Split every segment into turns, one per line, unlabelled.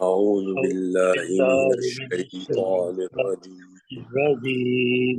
أعوذ بالله من
بالله من
الشيطان الرجيم
الرجيم.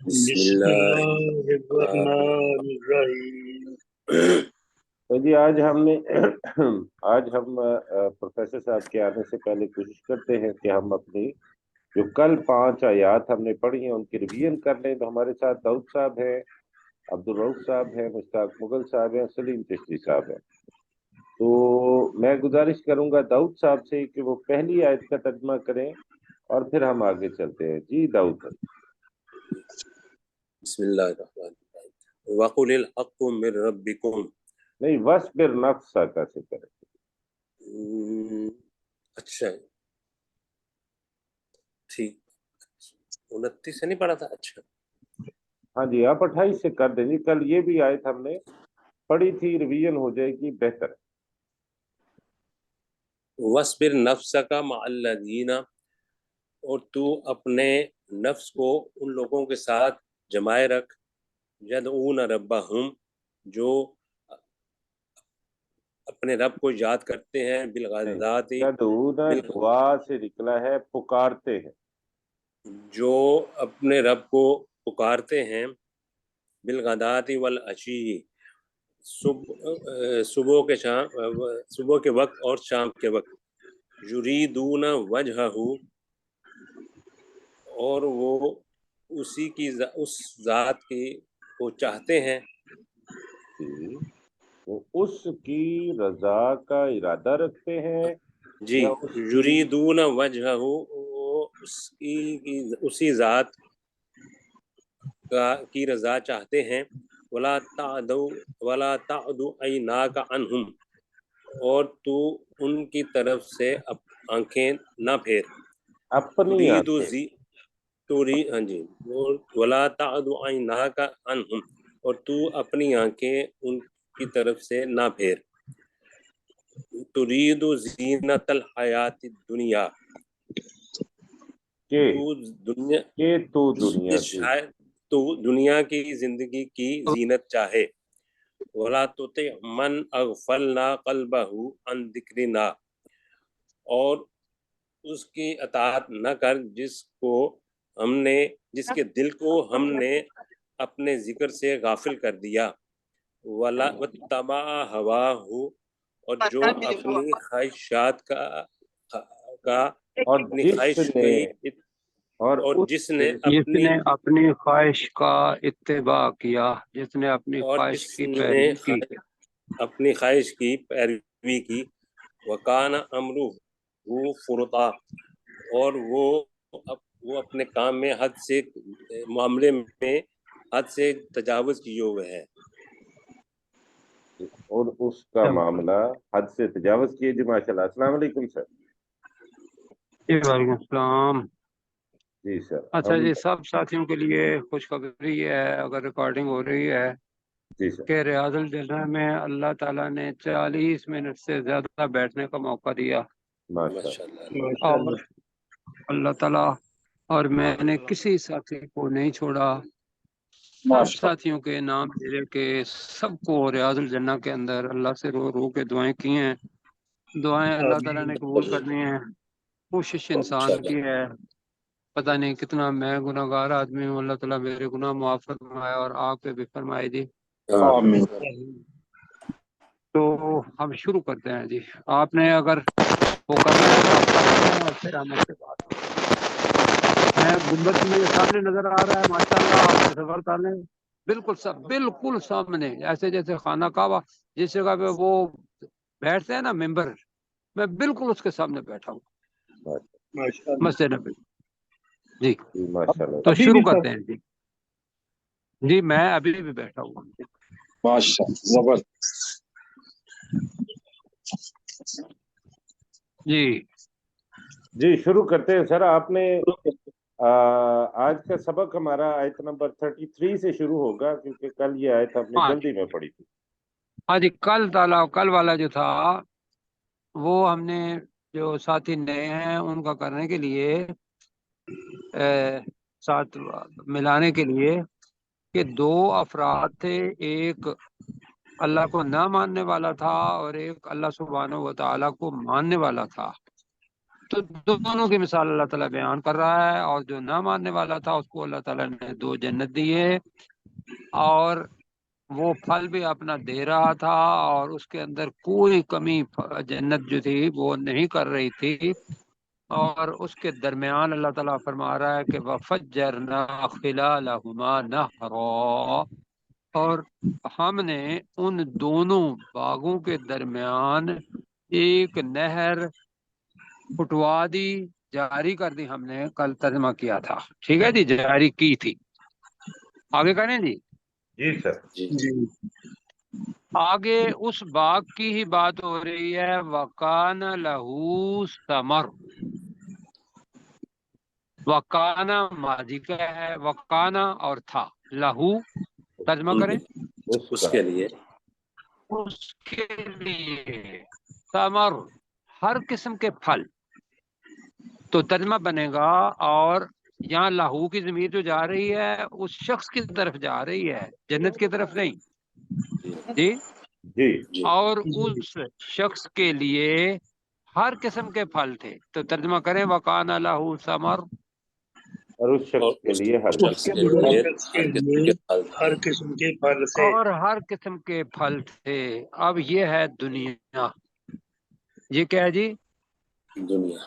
بسم
بسم
الله
الله الرحمن الرحيم.
تو جی آج ہم پروفیسر صاحب کے آنے سے پہلے کوشش کرتے ہیں کہ ہم اپنی جو کل 5 آیات ہم نے پڑھی ہیں ان کی ریویژن کر لیں۔ تو ہمارے ساتھ داؤد صاحب ہیں، عبدالرؤف صاحب ہیں، مشتاق مغل صاحب ہیں، سلیم چشتی صاحب ہیں۔ تو میں گزارش کروں گا داؤد صاحب سے کہ وہ پہلی آیت کا ترجمہ کریں اور پھر ہم آگے چلتے ہیں۔ جی داؤد صاحب۔
بسم الله الرحمن الرحيم وقل الحق من ربكم
نہیں، وَاصْبِرْ نَفْسَكَ سے کریں۔
اچھا ٹھیک 29 سے نہیں پڑھا تھا؟ اچھا
ہاں جی، آپ 28 سے کر دیں جی، کل یہ بھی آیت ہم نے پڑھی تھی، ریویژن ہو جائے گی، بہتر ہے۔
وَاصْبِرْ نَفْسَكَ مَعَ الَّذِينَ، اور تو اپنے نفس کو ان لوگوں کے ساتھ جمائے رکھ، یدعون ربہم، جو اپنے رب کو یاد کرتے ہیں، بالغداۃ،
یدعون دعا سے نکلا ہے پکارتے ہیں،
جو اپنے رب کو پکارتے ہیں، بالغداۃ والعشی، صبح کے وقت اور شام کے وقت، یریدون وجہہ، اور وہ اس ذات کی وہ چاہتے ہیں،
وہ اس کی رضا کا ارادہ رکھتے ہیں،
جی
یا اس
یریدون وجہہ، وہ اسی ذات کی رضا چاہتے ہیں، ولا تعد عیناک عنہم، اور تو ان کی طرف سے آنکھیں نہ پھیر،
اپنی آنکھیں،
ہاں جی، ولا تعد عیناک عنہم، اور تو اپنی آنکھیں ان کی طرف سے نہ پھیر، ترید زینت الحیات الدنیا، تو دنیا کی زندگی کی زینت چاہے، ولا تطع من اغفلنا قلبہ عن ذکرنا، اور اس کی اطاعت نہ کر جس کے دل کو ہم نے اپنے ذکر سے غافل کر دیا، واتبع ہواہ، اور جو اپنی خواہشات کا اپنی خواہش کی، اور جس نے
اپنی خواہش کا اتباع کیا، جس نے اپنی خواہش کی پیروی کی،
اپنی خواہش کی پیروی کی، وکان امرہ فرطا، اور وہ اپنے کام میں معاملے میں حد سے تجاوز کیے ہوئے ہے،
اور اس کا معاملہ حد سے تجاوز کیے۔ جی ماشاء اللہ، السلام علیکم سر۔
وعلیکم السلام۔
جی سر،
اچھا جی، سب ساتھیوں کے لیے خوشخبری ہے، اگر ریکارڈنگ ہو رہی ہے،
جی سر،
کہ ریاض الجنہ میں اللہ تعالیٰ نے 40 منٹ سے زیادہ بیٹھنے کا موقع دیا،
ماشاء اللہ۔
اور اللہ تعالیٰ اور میں نے کسی ساتھی کو نہیں چھوڑا، سب ساتھیوں کے نام لے کے سب کو ریاض الجنہ کے اندر اللہ سے رو رو کے دعائیں کی ہیں، دعائیں اللہ تعالیٰ نے قبول کرنی ہیں۔ کوشش انسان کی ہے، پتہ نہیں کتنا میں گناہ گار آدمی ہوں، اللہ تعالیٰ میرے گناہ معاف فرمائے اور آپ پہ بھی فرمائے جی۔
آمین۔
تو ہم شروع کرتے ہیں جی، آپ نے اگر وہ کرنا ہے تو آپ کر لیں اور پھر ہم اس کے بعد میں گنبد میرے سامنے نظر آ رہا ہے، ماشاءاللہ آپ تصور کر لیں، بالکل سامنے، ایسے جیسے خانہ کعبہ جس جگہ پہ وہ بیٹھتے ہیں نا ممبر، میں بالکل اس کے سامنے بیٹھا ہوں، مسجد نبی جی۔
ماشاء اللہ،
تو شروع کرتے ہیں جی۔ جی میں ابھی بھی بیٹھا ہوں جی۔
جی شروع کرتے ہیں سر۔ آپ نے آج کا سبق ہمارا آیت نمبر 33 سے شروع ہوگا، کیونکہ کل یہ آیت آپ نے جلدی میں پڑھی تھی۔
ہاں جی، کل والا جو تھا وہ ہم نے جو ساتھی نئے ہیں ان کا کرنے کے لیے ساتھ ملانے کے لیے کہ دو افراد تھے، ایک اللہ کو نہ ماننے والا تھا اور ایک اللہ سبحانہ و تعالیٰ کو ماننے والا تھا. تو دونوں کی مثال اللہ تعالیٰ بیان کر رہا ہے، اور جو نہ ماننے والا تھا اس کو اللہ تعالیٰ نے 2 جنت دیے، اور وہ پھل بھی اپنا دے رہا تھا، اور اس کے اندر کوئی کمی جنت جو تھی وہ نہیں کر رہی تھی. اور اس کے درمیان اللہ تعالیٰ فرما رہا ہے کہ وَفَجَّرْنَا خِلَالَهُمَا نَهْرًا، اور ہم نے ان دونوں باغوں کے درمیان ایک نہر پھٹوا دی، جاری کر دی. ہم نے کل ترجمہ کیا تھا، ٹھیک ہے جی، جاری کی تھی. آگے کریں جی.
جی سر.
جی
آگے اس باغ کی ہی بات ہو رہی ہے. وَقَانَ لَهُ ثَمَرٌ، وَقَانَ ماضی کا ہے، وَقَانَ اور تھا، لہو ترجمہ کریں
اس کے لیے
اس کے لیے، ثمر ہر قسم کے پھل. تو ترجمہ بنے گا، اور یہاں لہو کی ضمیر جو جا رہی ہے اس شخص کی طرف جا رہی ہے، جنت کی طرف نہیں. جی.
جی.
اور اس شخص کے لیے ہر قسم کے پھل تھے. تو ترجمہ کریں وکان لہو ثمر،
اور اس شخص کے لیے ہر
شخص کے لیے ہر قسم کے پھل تھے.
اور ہر قسم کے پھل تھے. اب یہ ہے دنیا. یہ کیا ہے جی؟
دنیا.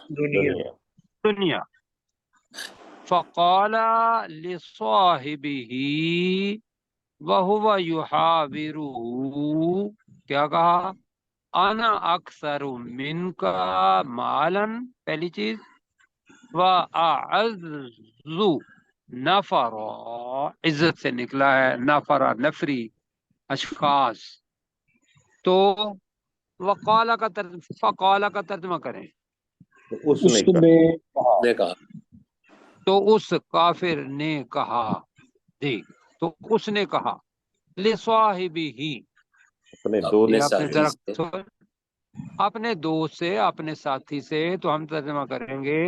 دنیا. فقال لصاحبه وهو يحاوره، کیا کہا؟ انا اکثر منک مالا، پہلی چیز، واعز نفر، عزت سے نکلا ہے، نفر نفری، اشخاص. تو وقال کا فقال کا ترجمہ کریں.
تو اس نے
کہا
تو اس کافر نے کہا، جی، تو اس نے کہا لصاحبہ،
اپنے دو
اپنے
اپنے
ساتھی سے،
ذرا اپنے دوست سے، اپنے ساتھی سے. تو ہم ترجمہ کریں گے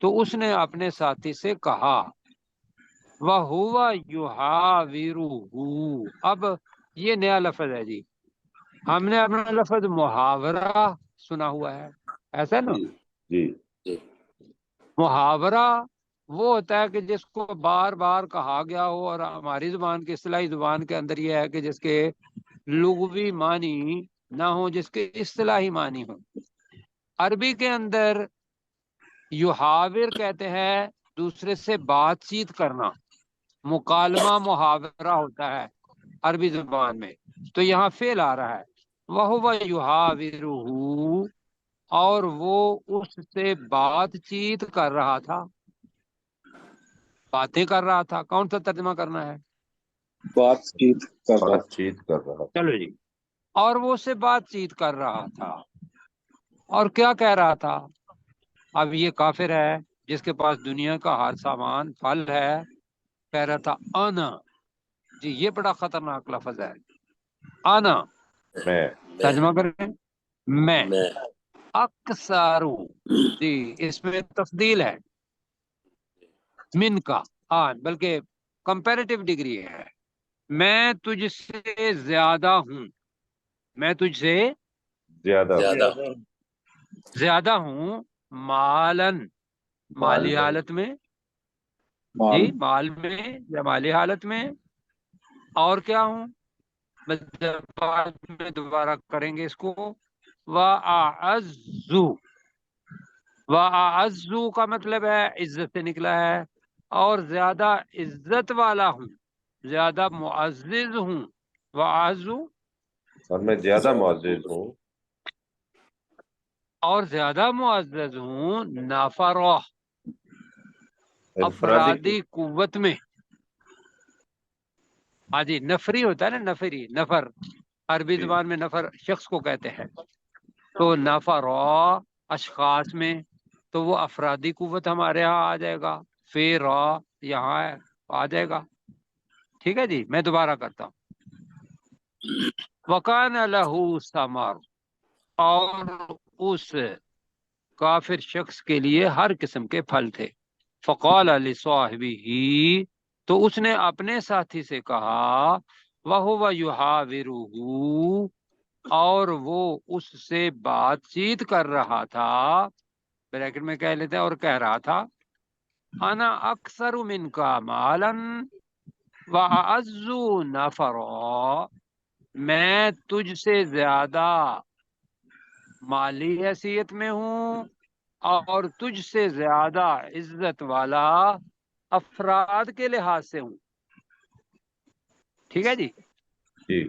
تو اس نے اپنے ساتھی سے کہا، وَهُوَ يُحَاوِرُهُ. اب یہ نیا لفظ ہے جی. ہم نے اپنا لفظ محاورہ سنا ہوا ہے، ایسا نا؟
جی.
محاورہ وہ ہوتا ہے کہ جس کو بار بار کہا گیا ہو، اور ہماری زبان کی اصطلاحی زبان کے اندر یہ ہے کہ جس کے لغوی معنی نہ ہو، جس کے اصطلاحی معنی ہو. عربی کے اندر یحاور کہتے ہیں دوسرے سے بات چیت کرنا، مکالمہ محاورہ ہوتا ہے عربی زبان میں. تو یہاں فعل آ رہا ہے، وَهُوَ يُحَاوِرُهُ، اور وہ اس سے بات چیت کر رہا تھا، باتیں کر رہا تھا. کون سا ترجمہ کرنا ہے؟
بات چیت کر
رہا.
چلو جی. اور وہ اس سے بات چیت کر رہا تھا، اور کیا کہہ رہا تھا؟ اب یہ کافر ہے جس کے پاس دنیا کا ہر سامان پھل ہے، کہہ رہا تھا انا. جی یہ بڑا خطرناک لفظ ہے، انا.
میں.
ترجمہ کریں میں. اکثارو، جی اس میں تفضیل ہے، من کا بلکہ کمپیریٹیو ڈگری ہے. میں تجھ سے زیادہ ہوں، میں تجھ سے زیادہ ہوں، مالن، مالی حالت میں، جی مال میں یا مالی حالت میں. اور کیا ہوں؟ بعد میں دوبارہ کریں گے اس کو. وَأَعَزُّ، وَأَعَزُّ کا مطلب ہے عزت سے نکلا ہے، اور زیادہ عزت والا ہوں، زیادہ معزز ہوں. وَأَعَزُّ،
اور میں زیادہ معزز ہوں.
اور زیادہ معزز ہوں، نافرہ، افرادی قوت میں. ہاں جی، نفری ہوتا ہے نا، نفری، نفر عربی زبان میں نفر شخص کو کہتے ہیں. تو نفرہ اشخاص میں، تو وہ افرادی قوت ہمارے ہاں آ جائے گا، فیرا یہاں آ جائے گا. ٹھیک ہے جی، میں دوبارہ کرتا ہوں. وَقَانَ لَهُ ثَمَرٌ، اور اس کافر شخص کے لیے ہر قسم کے پھل تھے. فقال لصاحبہ، تو اس نے اپنے ساتھی سے کہا، وَهُوَ يُحَاوِرُهُ، اور وہ اس سے بات چیت کر رہا تھا، بریکٹ میں کہہ لیتے ہیں، اور کہہ رہا تھا، انا اکثر منک مالا واعز نفرا، میں تجھ سے زیادہ مالی حیثیت میں ہوں اور تجھ سے زیادہ عزت والا افراد کے لحاظ سے ہوں. ٹھیک ہے جی.
جی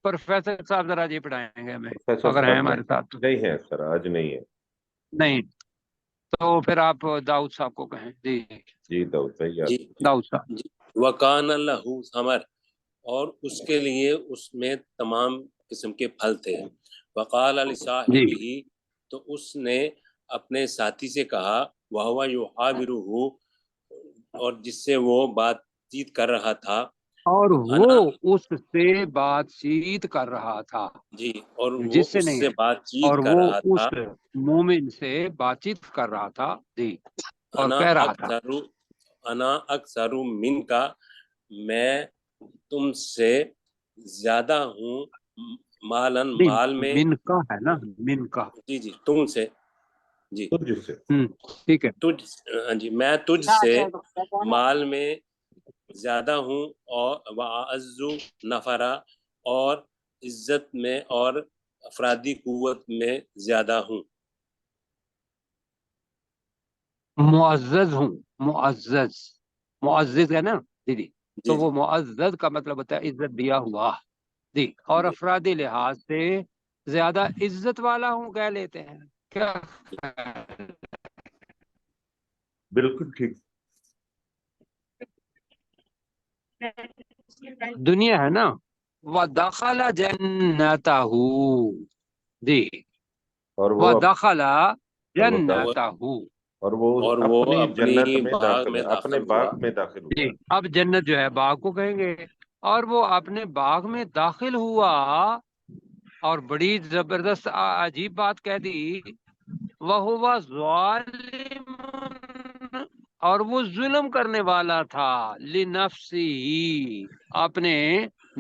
پروفیسر صاحب ذرا جی پڑھائیں گے ہمیں
پروفیسر
اگر ہیں
صاحب
ہمارے ساتھ تو.
نہیں ہے سر، آج نہیں ہے.
نہیں تو پھر آپ داؤد صاحب کو کہیں. جی
جی داؤد بھائی آپ.
جی
داؤد صاحب.
جی. وکان لہو ثمر، اور اس کے لیے اس میں تمام قسم کے پھل تھے. وقال
جی
لصاحبہ، تو اس نے اپنے ساتھی سے کہا، وَهُوَ يُحَاوِرُهُ، اور جس سے وہ بات چیت کر رہا تھا،
اور وہ
انا،
اس سے بات چیت کر رہا تھا،
جی، اور وہ
جس سے
اس
نہیں
سے
ہے،
بات چیت
اور
کر
وہ
رہا
اس
تھا،
مومن سے بات چیت کر رہا تھا. جی. اور
انا
کہہ رہا تھا،
اکثر انا اکثر من کا، میں تم سے زیادہ ہوں، مالن،
نہیں
مال میں،
من کا ہے نا، من کا.
جی جی، تم سے، جی،
تجھ سے.
ٹھیک ہے.
تجھ، ہاں جی، میں تجھ سے مال میں زیادہ ہوں، اور وَأَعَزُّ نفرا، اور عزت میں اور افرادی قوت میں زیادہ ہوں.
معزز ہوں، معزز، معزز ہے نا. جی جی. تو
جی
وہ
جی،
معزز کا مطلب ہوتا ہے عزت دیا ہوا. جی. اور
جی
افرادی لحاظ سے زیادہ عزت والا ہوں کہہ لیتے ہیں. کیا
بالکل ٹھیک.
دنیا ہے نا. وَدَخَلَ جَنَّتَهُ، جی،
اور وہ
وَدَخَلَ
اور وہ داخل
جَنَّتَهُ.
اور وہ
اور وہ
اپنی
اپنی
جنت میں
باغ
داخل
میں
ہے، اپنے
داخل ہوا.
باغ میں داخل
جی.
ہوا.
اب جنت جو ہے باغ کو کہیں گے. اور وہ اپنے باغ میں داخل ہوا، اور بڑی زبردست عجیب بات کہہ دی، وَهُوَ ظَالِمٌ، اور وہ ظلم کرنے والا تھا، لِنَفْسِهِ، اپنے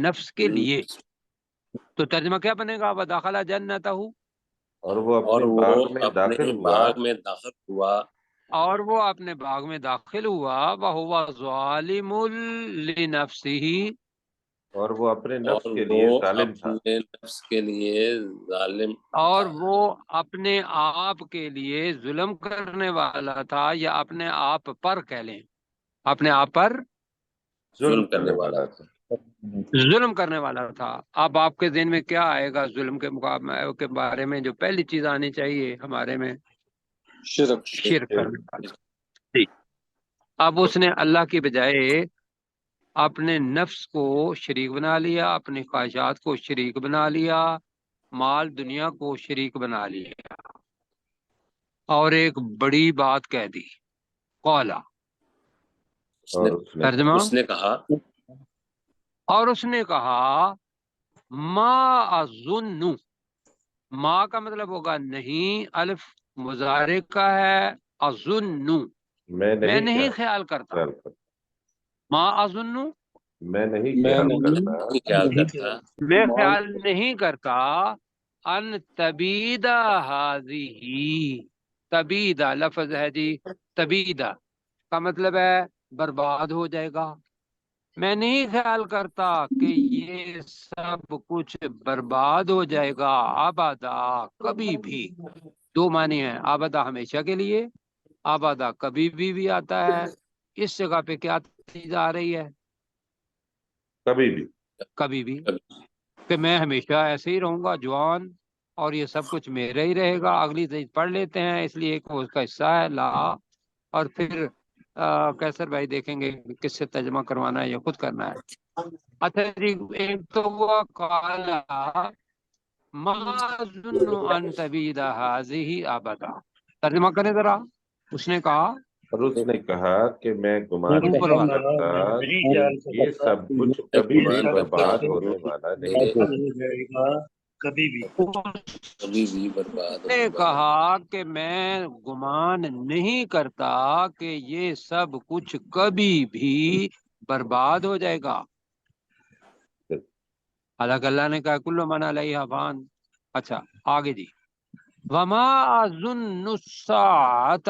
نفس کے لیے. تو ترجمہ کیا بنے گا؟ وَدَخَلَ جَنَّتَهُ،
اور وہ
اور
اپنے
وہ
باغ میں
اپنے
داخل ہوا،
باغ میں داخل ہوا،
اور وہ اپنے باغ میں داخل ہوا، وَهُوَ ظَالِمٌ لِنَفْسِهِ،
اور وہ اپنے
اور
نفس کے
وہ
لیے ظالم تھا.
اپنے نفس کے لیے ظالم
اور
تھا.
وہ اپنے آپ کے لیے ظلم کرنے والا تھا، یا اپنے آپ پر کہہ لیں، اپنے آپ پر
ظلم کرنے والا تھا.
ظلم کرنے والا تھا. اب آپ کے ذہن میں کیا آئے گا ظلم کے مقابلے کے بارے میں؟ جو پہلی چیز آنی چاہیے ہمارے میں، شرک کرنے والا. جی. اب اس نے اللہ کی بجائے اپنے نفس کو شریک بنا لیا، اپنی خواہشات کو شریک بنا لیا، مال دنیا کو شریک بنا لیا، اور ایک بڑی بات کہہ دی. قولا،
اور
ترجمہ،
اس نے کہا،
اور اس نے کہا، ما اظن، ما کا مطلب ہوگا نہیں، الف مضارع کا ہے، اظن
میں
میں
نہیں
نہیں خیال کرتا،
خیال کرتا.
ما اظن
میں نہیں خیال کرتا.
خیال کرتا،
میں خیال نہیں کرتا، ان تبیدہ ہذہ، تبیدہ لفظ ہے جی، تبیدہ کا مطلب ہے برباد ہو جائے گا. میں نہیں خیال کرتا کہ یہ سب کچھ برباد ہو جائے گا، آبادا، کبھی بھی. دو معنی ہیں، آبادا ہمیشہ کے لیے، آبادا کبھی بھی آتا ہے. اس جگہ پہ کیا چیز آ رہی ہے؟
کبھی بھی.
کبھی بھی، کہ میں ہمیشہ ایسے ہی رہوں گا جوان، اور یہ سب کچھ میرا ہی رہے گا. اگلی چیز پڑھ لیتے ہیں، اس لیے ایک اس کا حصہ ہے لا، اور پھر کیسر بھائی دیکھیں گے کس سے ترجمہ کروانا ہے یا خود کرنا ہے. اچھا جی. ایک تو وہ قالا ما ظن ان تبید هذه ابدا، ترجمہ کریں ذرا. اس نے کہا،
اور اس نے کہا کہ میں گمان
اوپر
نہیں
والا،
کرتا کہ یہ سب کچھ کبھی بھی برباد ہونے والا نہیں ہے.
کبھی بھی
کبھی بھی برباد
نے کہا کہ میں گمان نہیں کرتا کہ یہ سب کچھ کبھی بھی برباد ہو جائے گا. حالانکہ اللہ نے کہا کل من علیہا فان. اچھا آگے جی. وما اظن الساعۃ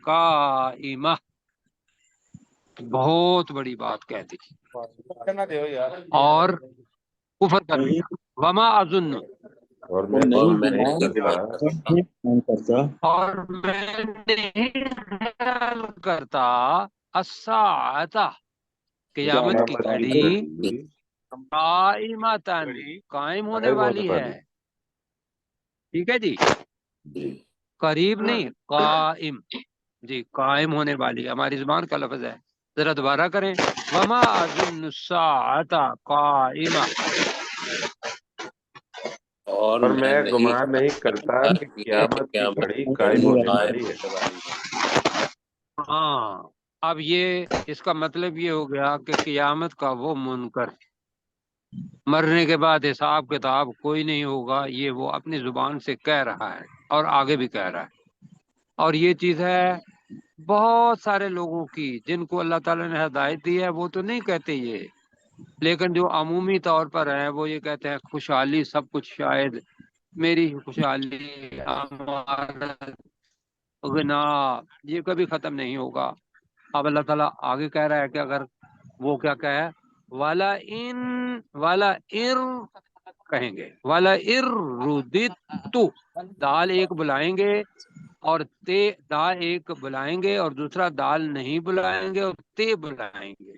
قائمہ. بہت بڑی بات کہہ دی اور کفر کر دیا. وما اظن
اور میں نہیں کرتا
اور میں نہیں خیال کرتا الساعۃ قیامت کی گھڑی قائمتاً قائم ہونے والی ہے. ٹھیک ہے جی. قریب نہیں قائم. جی قائم ہونے والی ہماری زبان کا لفظ ہے. ذرا دوبارہ کریں. وما اظن الساعۃ قائمہ.
اور
میں گمان نہیں کرتا کہ قیامت کی گھڑی قائم ہونے والی ہے.
ہاں اب یہ اس کا مطلب یہ ہو گیا کہ قیامت کا وہ منکر مرنے کے بعد حساب کتاب کوئی نہیں ہوگا، یہ وہ اپنی زبان سے کہہ رہا ہے اور آگے بھی کہہ رہا ہے. اور یہ چیز ہے بہت سارے لوگوں کی جن کو اللہ تعالیٰ نے ہدایت دی ہے، وہ تو نہیں کہتے یہ، لیکن جو عمومی طور پر ہے وہ یہ کہتے ہیں خوشحالی سب کچھ، شاید میری خوشحالی امارت غنا، یہ کبھی ختم نہیں ہوگا. اب اللہ تعالیٰ آگے کہہ رہا ہے کہ اگر وہ کیا کہے والا ار کہیں گے والا ار رددت، دال ایک بلائیں گے اور تے دال ایک بلائیں گے اور دوسرا دال نہیں بلائیں گے اور تے بلائیں گے.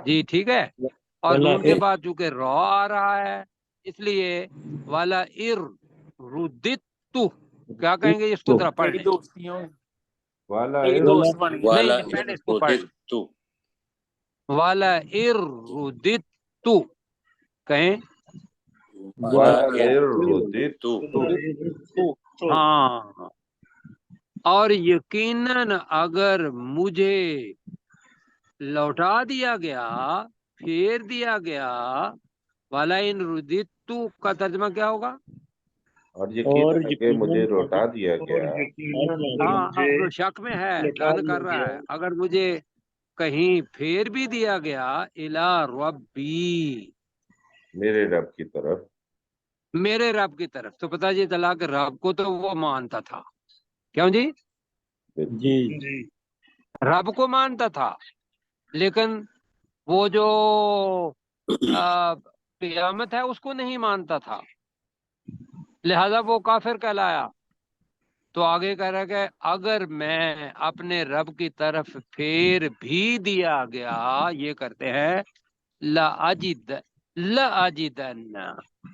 جی ٹھیک ہے. اور نون کے بعد چونکہ رو آ رہا ہے اس لیے والا ار رددت کیا کہیں گے، اس کو ذرا پڑھ لیں.
والا
نہیں پہلے اس کو پڑھ لیں. والا ار رددت کہیں. ہاں اور یقیناً اگر مجھے لوٹا دیا گیا، پھیر دیا گیا. والا ان رددت کا ترجمہ کیا ہوگا؟
اور یقیناً مجھے لوٹا دیا گیا.
ہاں اب جو شک میں ہے ڈن کر رہا ہے، اگر مجھے کہیں پھیر بھی دیا گیا الا ربی،
میرے رب کی طرف،
میرے رب کی طرف، تو پتہ یہ چلا کہ رب کو تو وہ مانتا تھا. کیوں جی؟
جی
رب کو مانتا تھا، لیکن وہ جو قیامت ہے اس کو نہیں مانتا تھا، لہذا وہ کافر کہلایا. تو آگے کہہ رہا کہ اگر میں اپنے رب کی طرف پھیر بھی دیا گیا، یہ کرتے ہیں لاجدن،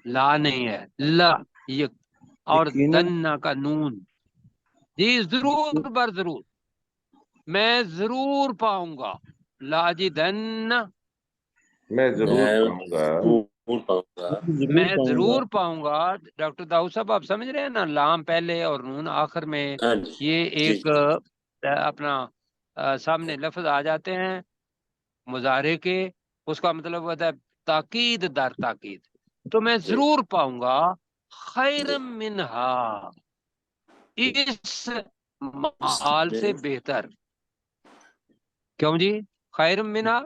لا نہیں ہے لا، یہ اور دن کا نون. جی ضرور بر ضرور، میں ضرور پاؤں گا. لاجدن
میں ضرور پاؤں گا.
میں ضرور پاؤں گا. ڈاکٹر داؤد صاحب آپ سمجھ رہے ہیں نا، لام پہلے اور نون آخر میں، یہ ایک اپنا سامنے لفظ آ جاتے ہیں مضارع کے، اس کا مطلب ہوتا ہے تاکید در تاکید. تو میں ضرور پاؤں گا خیر منہا، اس مال سے بہتر. کیوں جی خیر منہا؟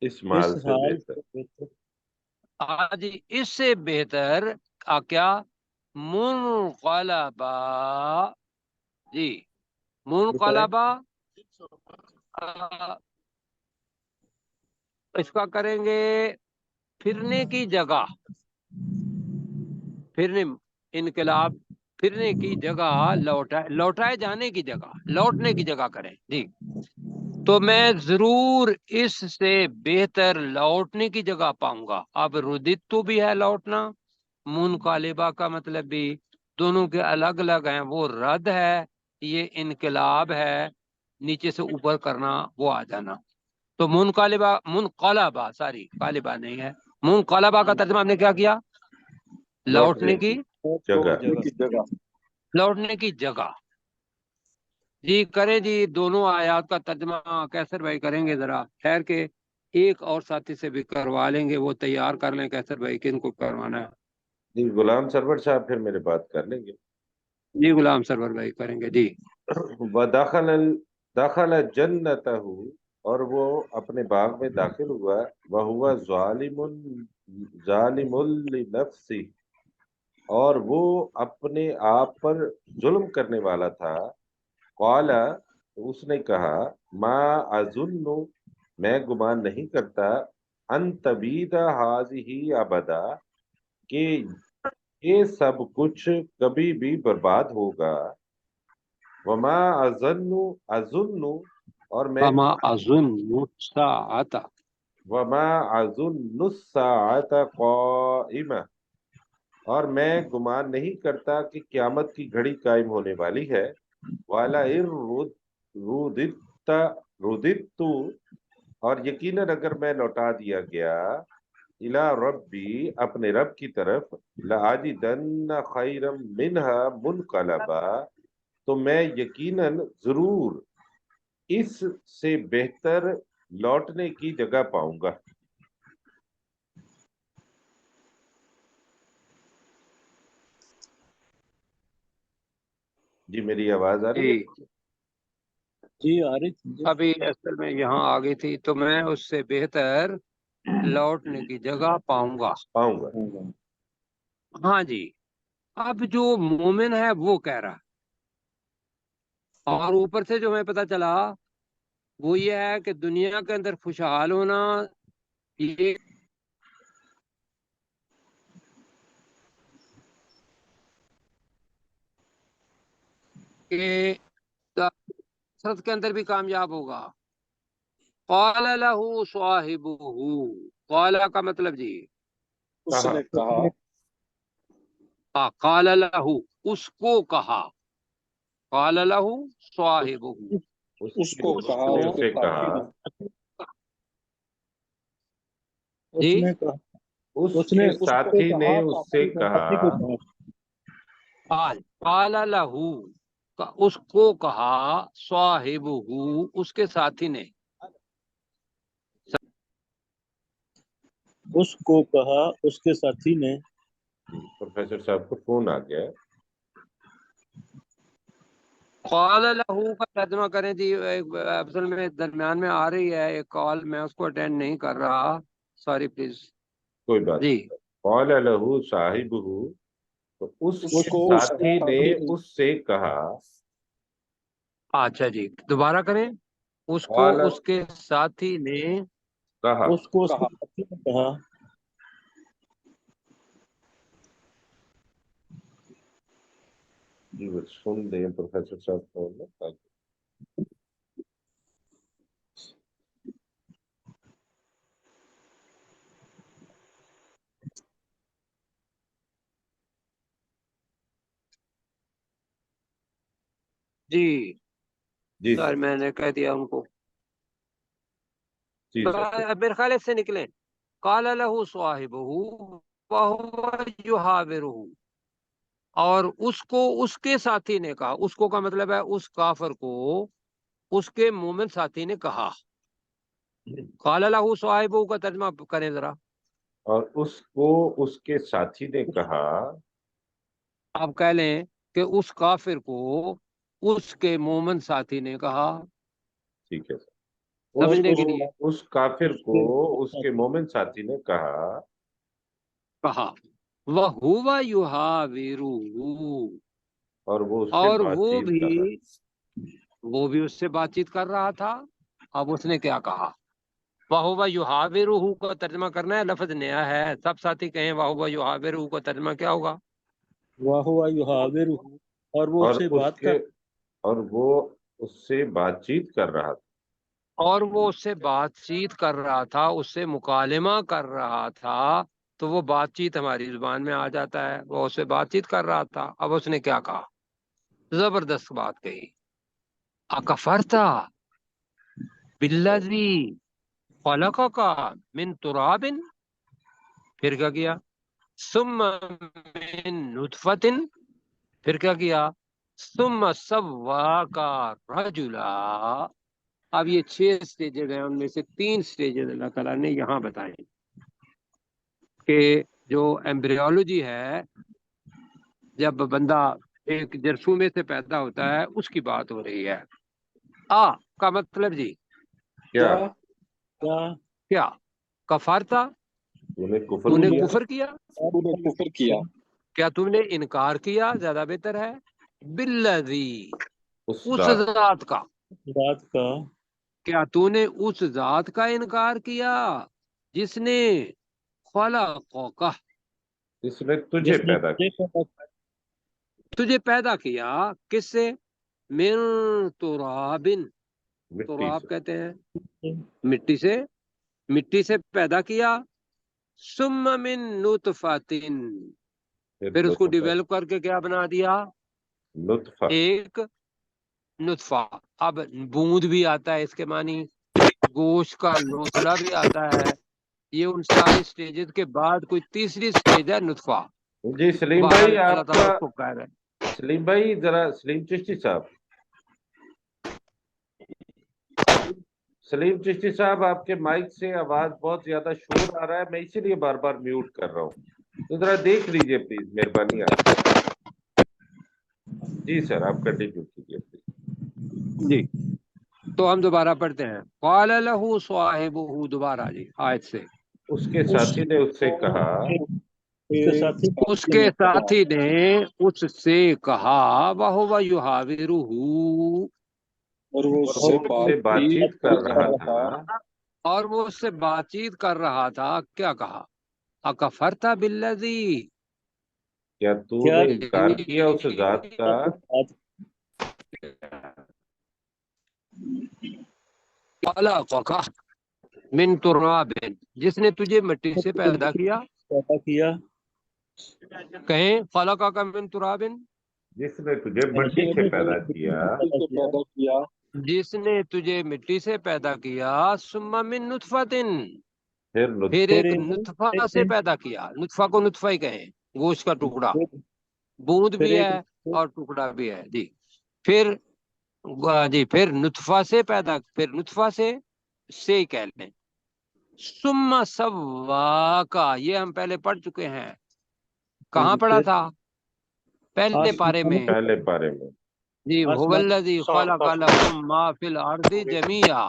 اس مال سے بہتر.
آج اس سے بہتر کیا؟ منقلبا. جی منقلبا اس کا کریں گے پھرنے کی جگہ، پھرنے انقلاب، پھرنے کی جگہ، لوٹائے جانے کی جگہ، لوٹنے کی جگہ کریں. جی تو میں ضرور اس سے بہتر لوٹنے کی جگہ پاؤں گا. اب رددت بھی ہے لوٹنا، منقلبہ کا مطلب بھی دونوں کے الگ الگ ہیں. وہ رد ہے، یہ انقلاب ہے، نیچے سے اوپر کرنا، وہ آ جانا. تو منقلبہ ساری قالبہ نہیں ہے. منقلبہ کا ترجمہ ہم نے کیا کیا؟ لوٹنے کی
جگہ.
لوٹنے کی جگہ. جی کریں جی دونوں آیات کا ترجمہ کیسر بھائی کریں گے، ذرا ٹھہر کے ایک اور ساتھی سے بھی کروا لیں گے، وہ تیار کر لیں کیسر بھائی کن کو کروانا ہے.
جی غلام سرور صاحب پھر میرے بات کر لیں گے.
جی غلام سرور بھائی کریں گے جی.
دخل جنتہ، اور وہ اپنے باغ میں داخل ہوا. وہو ظالم لنفسی، اور وہ اپنے آپ پر ظلم کرنے والا تھا. قال، اس نے کہا، ما اظن، میں گمان نہیں کرتا، ان تبید ہذہ ابدا، کہ یہ سب کچھ کبھی بھی برباد ہوگا. وما اظن، اور میں
وما اظن الساعۃ،
وما اظن الساعۃ قائمہ، اور میں گمان نہیں کرتا کہ قیامت کی گھڑی قائم ہونے والی ہے. وَلَئِن رُدِدتُّ، اور یقیناً اگر میں لوٹا دیا گیا، اِلیٰ ربی، اپنے رب کی طرف، لَأَجِدَنَّ خَيْرًا مِنْهَا مُنْقَلَبًا، تو میں یقیناً ضرور اس سے بہتر لوٹنے کی جگہ پاؤں گا. جی میری آواز آ رہی ہے؟
جی
جی آ رہی تھی جی.
ابھی اصل میں یہاں آ گئی تھی تو میں اس سے بہتر لوٹنے کی جگہ پاؤں گا.
پاؤں گا.
ہاں جی. اب جو مومن ہے وہ کہہ رہا، اور اوپر سے جو ہمیں پتہ چلا وہ یہ ہے کہ دنیا کے اندر خوشحال ہونا یہ کہ کثرت کے اندر بھی کامیاب ہوگا. قال له صاحبه، قال کا مطلب جی
اس نے کہا،
قال له، اس کو کہا، قال له صاحبه،
اس کو
اس
کہا،
نے
اس کے
اسے کہا،
ساتھی نے،
جی
اس نے کہا،
اس
اس نے
کے
اس کو
ساتھی نے
کہا،
اس سے
ساتھی کو
کہا.
کہا،
قال له، اس کو کہا، صاحبه، اس کے ساتھی نے.
اس کو کہا، اس کے ساتھی نے.
پروفیسر صاحب کو فون آ گیا ہے.
قال له کا ترجمہ کریں جی. اصل میں درمیان میں آ رہی ہے ایک کال، میں اس کو اٹینڈ نہیں کر رہا، سوری پلیز.
کوئی بات
جی
نہیں. قال له صاحبہ، تو اس
اس
کے
کو
ساتھی نے اس سے کہا.
اچھا جی دوبارہ کریں. اس کو
قال،
اس کے ساتھی نے
کہا.
اس کو اس کے ساتھی نے کہا.
جی وہ سن دیں پروفیسر صاحب کو.
جی
جی
سر میں نے کہہ دیا ان کو.
جی سر.
میرے خیال سے نکلیں. قال له صاحبه وهو يحاوره، اور اس کو اس کے ساتھی نے کہا. اس کو کا مطلب ہے اس کافر کو اس کے مومن ساتھی نے کہا. قال له صاحبه کا ترجمہ کریں ذرا.
اور اس کو اس کے ساتھی نے کہا.
آپ کہہ لیں کہ اس کافر کو اس کے مومن ساتھی نے کہا.
ٹھیک ہے سر. اس
سمجھنے کے
کو
لیے
اس کافر
اس
کو اس کے مومن ساتھی نے کہا.
کہا. وَهُوَ يُحَاوِرُهُ،
اور وہ اس سے
اور
بات چیت کر رہا.
وہ بھی اس سے بات چیت کر رہا تھا. اب اس نے کیا کہا؟ وَهُوَ يُحَاوِرُهُ کو ترجمہ کرنا ہے، لفظ نیا ہے. سب ساتھی کہیں وَهُوَ يُحَاوِرُهُ کو ترجمہ کیا ہوگا؟
وَهُوَ يُحَاوِرُهُ، اور وہ اس
اور
سے
اس
بات
کے
کر.
اور وہ اس سے بات چیت کر رہا تھا.
اور وہ اس سے بات چیت کر رہا تھا، اس سے مکالمہ کر رہا تھا. تو وہ بات چیت ہماری زبان میں آ جاتا ہے. وہ اس سے بات چیت کر رہا تھا. اب اس نے کیا کہا؟ زبردست بات کہی. اکفرتا بالذی خلقک من تراب، پھر کیا کیا؟ ثم من نطفت، پھر کیا کیا؟ ثم سواک رجلا. اب یہ 6 سٹیجز ہیں، ان میں سے 3 سٹیجز اللہ تعالیٰ نے یہاں بتائے کہ جو ایمبریولوجی ہے، جب بندہ ایک جرثومے سے پیدا ہوتا ہے اس کی بات ہو رہی ہے۔ آ کا مطلب جی
کیا
کیا
کیا؟ کفارتا،
انہیں
تو
کفر
نے
کیا؟
کفر کیا،
کفر کیا
کیا تم نے انکار کیا، زیادہ بہتر ہے، بالذی،
اس
اس
ذات
ذات کا،
رات کا
کیا تو نے اس ذات کا انکار کیا جس نے خلقک،
جس نے تجھے
جس نے
پیدا کیا،
تجھے پیدا کیا، کس سے؟ من تراب،
مٹی
تراب
سے،
کہتے ہیں مٹی سے، مٹی سے پیدا کیا، ثم من نطفۃ، پھر اس کو
نطفہ،
ڈیولپ کر کے کیا بنا دیا؟
نطفہ،
ایک نطفہ۔ اب بوند بھی آتا ہے اس کے معنی، گوشت کا لوتھڑا بھی آتا ہے، یہ ان ساری سٹیجز کے بعد کوئی تیسری سٹیج ہے نطفہ۔
جی سلیم
بہرحال
بھائی
اللہ
آپ
تعالیٰ
کا،
اس کو کہہ رہے ہیں۔
سلیم بھائی ذرا، سلیم چشتی صاحب، سلیم چشتی صاحب آپ کے مائک سے آواز بہت زیادہ شور آ رہا ہے، میں اسی لیے بار بار میوٹ کر رہا ہوں، تو ذرا دیکھ لیجئے پلیز، مہربانی آپ کی۔ جی سر آپ کنٹینیو کیجیے پلیز۔
جی تو ہم دوبارہ پڑھتے ہیں، قال له صاحبہ، دوبارہ جی آیت سے،
اس کے ساتھی نے اس سے کہا،
اس کے ساتھی
اس کے ساتھی نے اس سے کہا، وَهُوَ يُحَاوِرُهُ،
اور وہ
اور وہ اس سے بات چیت کر رہا تھا،
اور وہ اس سے بات چیت کر رہا تھا، کیا کہا؟ اکفرت بالذی،
کیا تو
کیا
نے انکار کیا اس ذات کا
خلقک من تراب، جس نے تجھے مٹی سے پیدا کیا،
پیدا کیا،
کہیں خلقک من تراب،
جس نے تجھے مٹی سے پیدا کیا،
جس نے تجھے مٹی سے پیدا کیا، ثم من نطفۃ،
پھر
پھر
نطفہ،
ایک نطفہ سے پیدا کیا، نطفہ کو نطفہ ہی کہیں، گوشت کا ٹکڑا، بوند
پھر
بھی
ایک
ہے اور ٹکڑا بھی ہے جی، پھر جی پھر نطفہ سے پیدا، پھر نطفہ سے ہی کہہ لیں، ثم سواکا، یہ ہم پہلے پڑھ چکے ہیں، کہاں پڑھا تھا؟ پہلے پارے میں
پہلے پارے میں،
جی، هو الذی خلق لکم ما فی الارض جميعا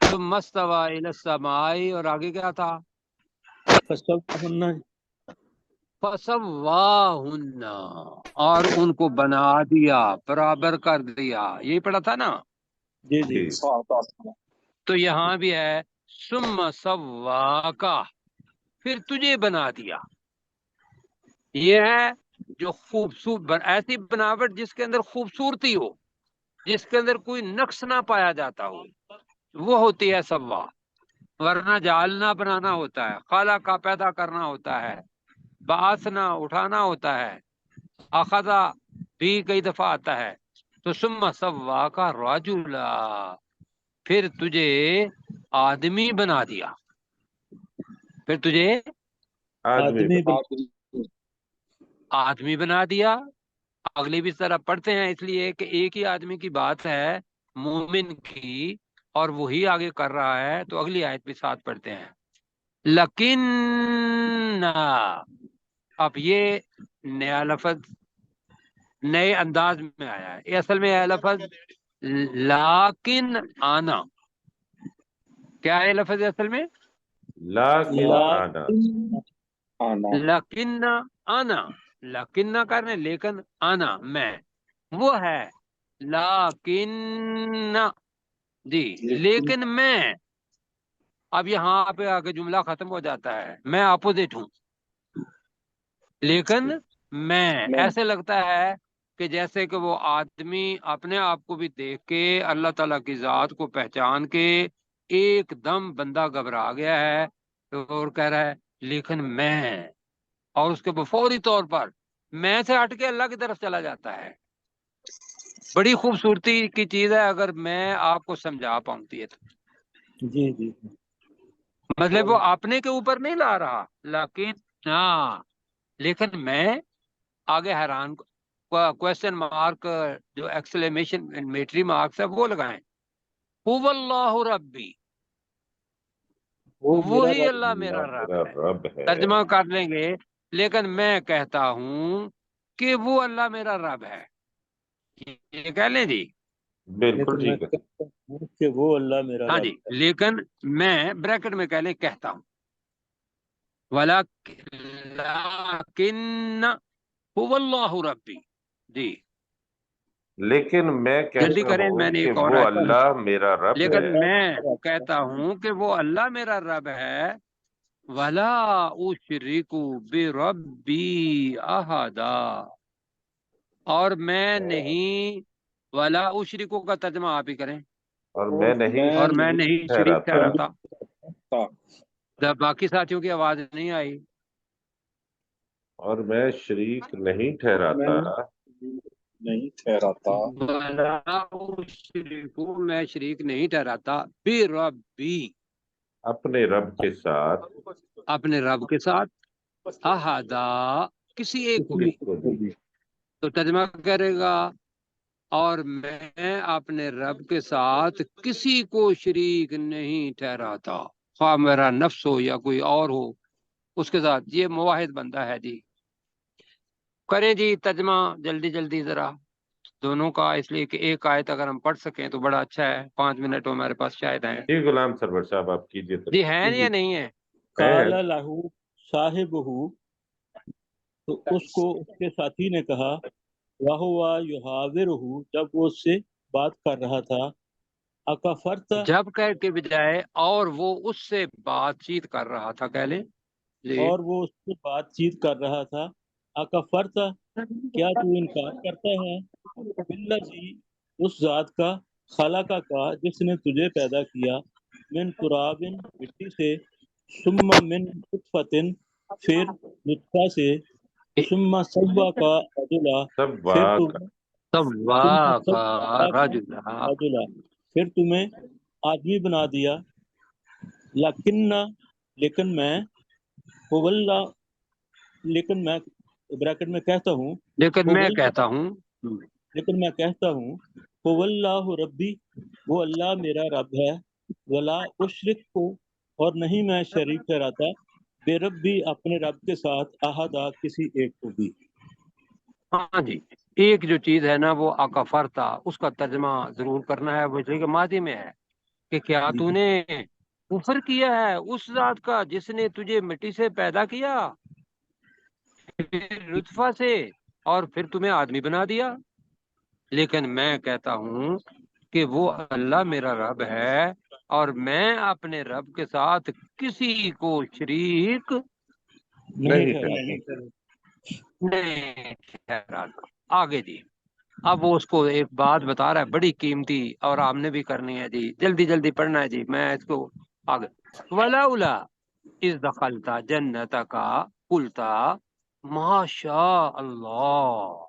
ثم استوى الى السماء، اور آگے کیا تھا؟ فسواہن، اور ان کو بنا دیا، برابر کر دیا، یہی پڑھا تھا نا؟
جی جی
جی
تو یہاں بھی ہے ثم سواکا، پھر تجھے بنا دیا، یہ ہے جو خوبصورت، ایسی بناوٹ جس کے اندر خوبصورتی ہو، جس کے اندر کوئی نقص نہ پایا جاتا ہو، وہ ہوتی ہے سوا، ورنہ جالنا بنانا ہوتا ہے، خالہ کا پیدا کرنا ہوتا ہے، باسنا اٹھانا ہوتا ہے، اخذا بھی کئی دفعہ آتا ہے، تو ثم سوا کا رجلا، پھر تجھے آدمی بنا دیا، پھر تجھے
آدمی
آدمی بنا دیا۔ اگلی بھی طرح پڑھتے ہیں، اس لیے کہ ایک ہی آدمی کی بات ہے مومن کی، اور وہی آگے کر رہا ہے، تو اگلی آیت بھی ساتھ پڑھتے ہیں، لیکن، اب یہ نیا لفظ نئے انداز میں آیا ہے، یہ اصل میں ہے لفظ لیکن آنا، کیا ہے لفظ اصل میں؟
لیکن
لا
آنا،
لیکن آنا، لیکن نہ کرنے، لیکن آنا میں، وہ ہے لیکن جی، لیکن میں، اب یہاں پہ آگے جملہ ختم ہو جاتا ہے، میں اپوزٹ ہوں، لیکن میں، ایسے لگتا ہے کہ جیسے کہ وہ آدمی اپنے آپ کو بھی دیکھ کے، اللہ تعالیٰ کی ذات کو پہچان کے ایک دم بندہ گھبرا گیا ہے اور کہہ رہا ہے لیکن میں، اور اس کے فوری طور پر میں سے ہٹ کے اللہ کی طرف چلا جاتا ہے۔ بڑی خوبصورتی کی چیز ہے اگر میں آپ کو سمجھا پاؤں تو،
جی جی
مطلب وہ اپنے کے اوپر نہیں لا رہا، لیکن ہاں، لیکن میں آگے حیران کوشچن مارک، جو ایکسکلیمیشن میٹری مارکس ہے وہ لگائیں، هو اللہ ربی،
وہ میرا
وہی
رب
اللہ میرا رب
میرا
ہے.
رب ہے.
ترجمہ کر لیں گے، لیکن میں کہتا ہوں کہ وہ اللہ میرا رب ہے. یہ کہہ لیں جی.
بالکل
لیکن میں
ٹھیک ہے.
کہتا ہوں کہ وہ اللہ میرا
ہاں
رب
جی،
ہے.
لیکن میں بریکٹ میں کہہ لیں کہتا ہوں لیکن هو اللہ ربی. جی
لیکن میں
جلدی
کہتا
کریں، میں
ہوں
نے
کہ
ایک اور
وہ
آیت پڑھی.
اللہ میرا رب
لیکن
ہے.
میں کہتا ہوں کہ وہ اللہ میرا رب ہے. ولا اشرک بربی احدا، اور میں نہیں، ولا اشرکو کا ترجمہ آپ ہی کریں.
اور میں نہیں
اور میں نہیں شریک
ٹھہراتا.
ٹھہراتا. جب باقی ساتھیوں کی آواز نہیں آئی.
اور میں شریک نہیں
اور
ٹھہراتا
میں نہیں ٹھہراتا
ولا اشرکو، میں شریک نہیں ٹھہراتا بربی،
اپنے رب کے ساتھ
اپنے رب کے ساتھ، احدا، کسی ایک کو
کسی
بھی.
کو بھی.
تو ترجمہ کرے گا، اور میں اپنے رب کے ساتھ کسی کو شریک نہیں ٹھہراتا، خواہ میرا نفس ہو یا کوئی اور ہو اس کے ساتھ. یہ موحد بندہ ہے جی. کریں جی ترجمہ جلدی جلدی ذرا دونوں کا، اس لیے کہ ایک آیت اگر ہم پڑھ سکیں تو بڑا اچھا ہے. 5 منٹ ہمارے پاس شاید ہیں.
جی غلام سرور صاحب آپ کیجیے
جی
ترجمہ.
ہیں یا نہیں ہے؟
قال لہو صاحبہ، تو اس کو اس کے ساتھی نے کہا، وہو یحاورہ، جب وہ اس سے بات کر رہا تھا، اکفرت،
جب کہہ کے بجائے اور وہ اس سے بات چیت کر رہا تھا، کہہ لیں جی.
اور وہ اس سے بات چیت کر رہا تھا، اکفرت، کیا تو انکار کرتا ہے، بالذی، اس ذات کا، خلق کا، جس نے تجھے پیدا کیا، من تراب، مٹی سے، ثم من نطفۃ، پھر نطفہ سے، ثم سوا کا رجلا،
سب
پھر
واقع.
تم ثم
سواک
سوا کا
رجلا.
رجلا، پھر تمہیں آدمی بنا دیا. لیکن، لیکن میں، هو اللہ، لیکن میں بریکٹ میں کہتا ہوں،
لیکن
هو
میں
اللہ،
کہتا ہوں.
لیکن میں کہتا ہوں، هو اللہ ربی، وہ اللہ میرا رب ہے، ولا اشرک کو، اور نہیں میں شریک ٹھہراتا، بے ربی، اپنے رب کے ساتھ، احدا، کسی ایک کو بھی.
ہاں جی، ایک جو چیز ہے نا وہ اکفر تھا، اس کا ترجمہ ضرور کرنا ہے. وہ اس لیے کہ ماضی میں ہے کہ کیا
جی
تو نے کفر کیا ہے اس ذات کا جس نے تجھے مٹی سے پیدا کیا، پھر لطفہ سے، اور پھر تمہیں آدمی بنا دیا. لیکن میں کہتا ہوں کہ وہ اللہ میرا رب ہے، اور میں اپنے رب کے ساتھ کسی کو شریک
نہیں
نہیں
ٹھہراتا.
نہیں ٹھہراتا. آگے جی. اب وہ اس کو ایک بات بتا رہا ہے بڑی قیمتی، اور آپ نے بھی کرنی ہے جی. جلدی جلدی پڑھنا ہے جی. میں اس کو آگے، وَلَوْلَا اِذْ دَخَلْتَ جَنَّتَكَ قُلْتَ مَا شَاءَ اللَّهُ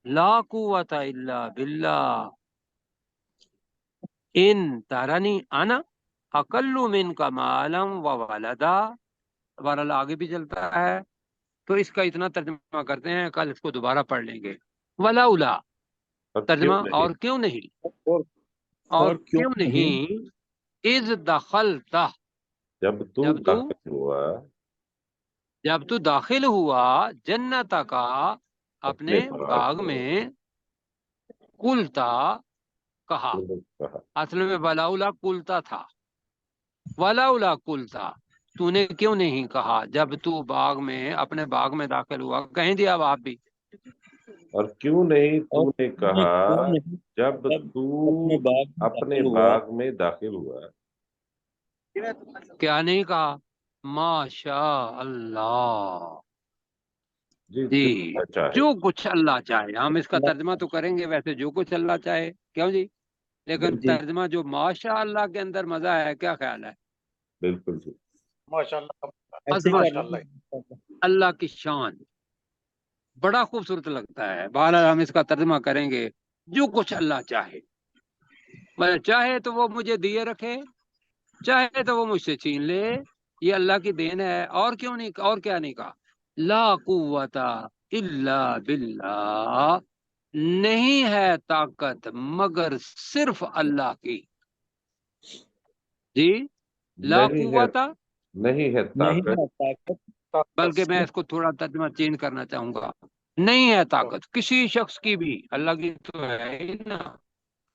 لَا قُوَّةَ إِلَّا بِاللَّهِ إِن تَرَنِي أَنَا أَقَلُّ مِنْكَ مَالًا وَوَلَدًا. بہرحال آگے بھی چلتا ہے، تو اس کا اتنا ترجمہ کرتے ہیں، کل اس کو دوبارہ پڑھ لیں گے. وَلَوْلَا
اور کیوں
ترجمہ،
نہیں.
اور کیوں نہیں،
اور
اور
اور کیوں
کیوں
نہیں،
نہیں، اذ دخلتا،
جب تو
جب
داخل ہوا
تو داخل ہوا، جنت کا، اپنے
اپنے
باغ میں، قلتا، کہا.
کہا.
اصل میں ولاولا قلتا تھا. ولاولا قلتا، تو نے کیوں نہیں کہا جب تو باغ میں، اپنے باغ میں داخل ہوا. کہیں دیا اب آپ بھی.
اور کیوں نہیں تو
اور
نے
تم نے
کہا
کیوں نہیں،
جب
جب
تو
اپنے باغ میں
اپنے
داخل ہوا،
باغ میں داخل ہوا.
کیا نہیں کہا؟ ماشاء اللہ.
جی
جی،
جو چاہے.
جو کچھ اللہ چاہے. ہم اس کا ترجمہ تو کریں گے ویسے، جو کچھ اللہ چاہے، کیوں جی؟ لیکن
جی
ترجمہ جو ماشاء اللہ کے اندر مزہ ہے، کیا خیال ہے؟
بالکل جی.
ایسے ہی
عظمت،
کر لیں.
اللہ کی شان، بڑا خوبصورت لگتا ہے. بہرحال ہم اس کا ترجمہ کریں گے، جو کچھ اللہ چاہے. مطلب چاہے تو وہ مجھے دیے رکھے، چاہے تو وہ مجھ سے چھین لے، یہ اللہ کی دین ہے. اور کیوں نہیں، اور کیا نہیں کہا؟ لا قوت الا باللہ، نہیں ہے طاقت مگر صرف اللہ کی. جی، لا
نہیں ہے
قوت
نہیں ہے
نہیں
طاقت،
ہے طاقت،
بلکہ میں اس کو تھوڑا ترجمہ چینج کرنا چاہوں گا، نہیں ہے طاقت کسی شخص کی بھی، اللہ کی تو ہے ہی نا،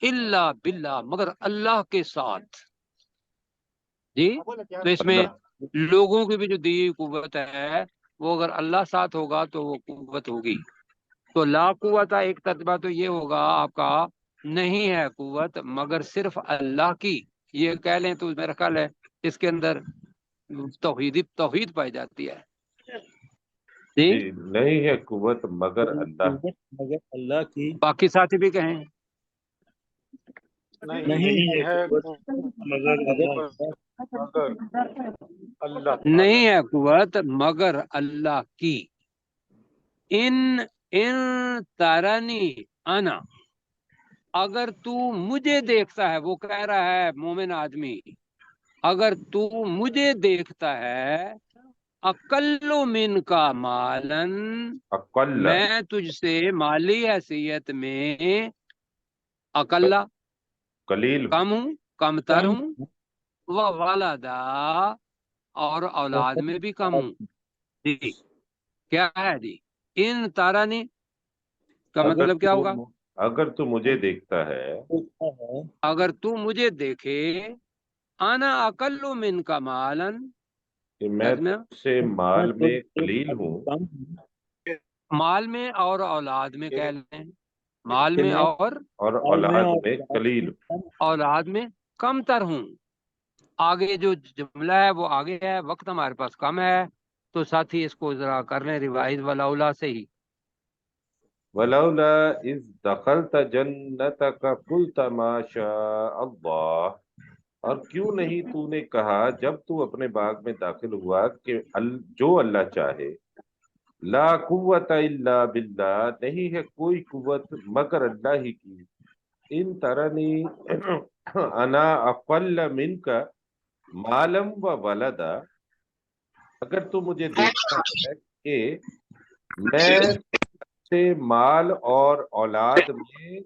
الا باللہ مگر اللہ کے ساتھ. جی تو اس میں لوگوں کی بھی جو دی ہوئی قوت ہے وہ اگر اللہ ساتھ ہوگا تو وہ قوت ہوگی. تو لا قوت ایک ترجمہ تو یہ ہوگا آپ کا، نہیں ہے قوت مگر صرف اللہ کی. یہ کہہ لیں تو میرا خیال ہے اس کے اندر توحید پائی جاتی ہے. جی
جی نہیں ہے قوت مگر اللہ،
قوت مگر اللہ کی،
باقی ساتھی بھی کہیں.
نہیں ہے قوت مگر اللہ
نہیں ہے قوت مگر اللہ کی. ان ترانی انا، اگر تو مجھے دیکھتا ہے، وہ کہہ رہا ہے مومن آدمی، اگر تو مجھے دیکھتا ہے، اقل من کا مالن،
اقل
میں تجھ سے مالی حیثیت میں اقلا
قلیل
کم ہوں، کم تر ہوں، وہ والدہ اور اولاد میں بھی کم ہوں. جی کیا ہے جی ان تارانی کا مطلب کیا ہوگا؟
اگر تو مجھے دیکھتا ہے،
اگر تو مجھے دیکھے، انا اقل من کا مالن،
کہ میں تجھ سے مال میں قلیل ہوں،
مال میں اور اولاد میں کہہ لیں، مال میں اور
اولاد میں قلیل ہوں.
اولاد میں کم تر ہوں. آگے جو جملہ ہے وہ آگے ہے، وقت ہمارے پاس کم ہے تو ساتھی اس کو ذرا کر لیں روایت ولولا سے ہی.
ولولا اذ دخلت جنتک قلت ما شاء اللہ، اور کیوں نہیں تو نے کہا جب تو اپنے باغ میں داخل ہوا کہ جو اللہ چاہے، لا قوت الا باللہ، نہیں ہے کوئی قوت مگر اللہ ہی کی. ان ترنی انا اقل منک مالم و ولدا، اگر تو مجھے دیکھتا ہے کہ میں سے مال اور اولاد میں